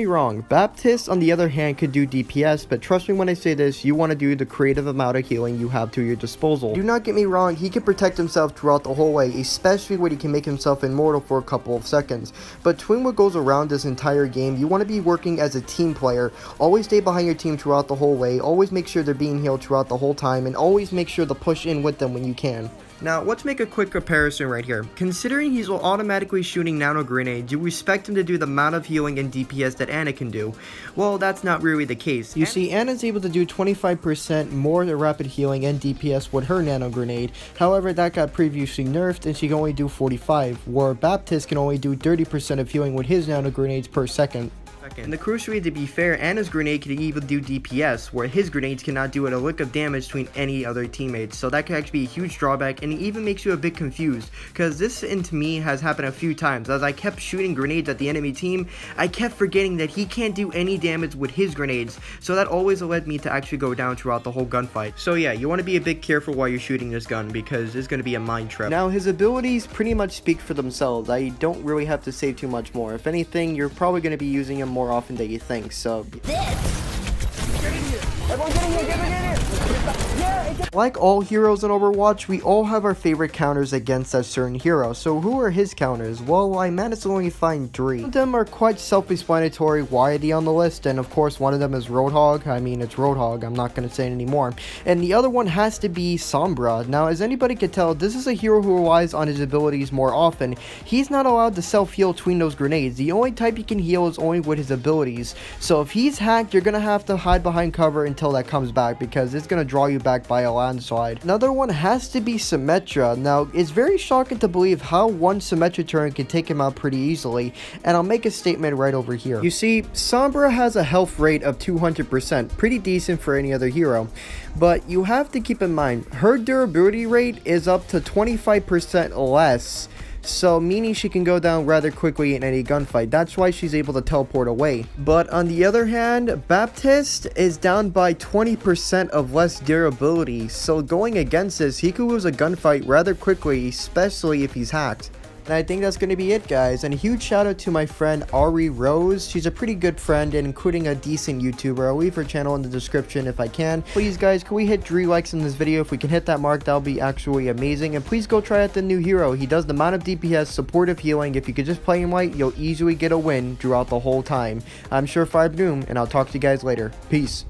me wrong, Baptiste on the other hand could do DPS, but trust me when I say this, you want to do the creative amount of healing you have to your disposal. Do not get me wrong, he can protect himself throughout the whole way, especially when he can make himself immortal for a couple of seconds. But between what goes around this entire game, you want to be working as a team player. Always stay behind your team throughout the whole way, always make sure they're being healed throughout the whole time, and always make sure to push in with them when you can. Now, let's make a quick comparison right here. Considering he's automatically shooting nano grenades, you expect him to do the amount of healing and DPS that Ana can do. Well, that's not really the case. You see, Ana's able to do 25% more rapid healing and DPS with her nano grenade. However, that got previously nerfed and she can only do 45, where Baptiste can only do 30% of healing with his nano grenades per second. And the crucially, to be fair, Ana's grenade can even do DPS, where his grenades cannot do a lick of damage between any other teammates, so that could actually be a huge drawback, and it even makes you a bit confused, because this to me has happened a few times. As I kept shooting grenades at the enemy team, I kept forgetting that he can't do any damage with his grenades, so that always led me to actually go down throughout the whole gunfight. So yeah, you want to be a bit careful while you're shooting this gun, because it's going to be a mind trap. Now, his abilities pretty much speak for themselves. I don't really have to say too much more. If anything, you're probably going to be using him more often than you think, so like all heroes in Overwatch, we all have our favorite counters against a certain hero. So who are his counters? Well, I managed to only find 3. Some of them are quite self-explanatory. Why are they on the list? And of course, one of them is Roadhog. I mean, it's Roadhog. I'm not going to say it anymore. And the other one has to be Sombra. Now, as anybody can tell, this is a hero who relies on his abilities more often. He's not allowed to self-heal between those grenades. The only type he can heal is only with his abilities. So if he's hacked, you're going to have to hide behind cover until that comes back, because it's going to draw you back by a landslide. Another one has to be Symmetra. Now, it's very shocking to believe how one Symmetra turn can take him out pretty easily, and I'll make a statement right over here. You see, Sombra has a health rate of 200%, pretty decent for any other hero, but you have to keep in mind, her durability rate is up to 25% less. So meaning she can go down rather quickly in any gunfight. That's why she's able to teleport away. But on the other hand, Baptiste is down by 20% of less durability. So going against this, he could lose a gunfight rather quickly, especially if he's hacked. And I think that's going to be it, guys. And a huge shout out to my friend Ari Rose. She's a pretty good friend and including a decent YouTuber. I'll leave her channel in the description if I can. Please, guys, can we hit 3 likes in this video? If we can hit that mark, that'll be actually amazing. And please go try out the new hero. He does the amount of DPS, supportive healing. If you could just play him right, you'll easily get a win throughout the whole time. I'm Surefire Doom, and I'll talk to you guys later. Peace.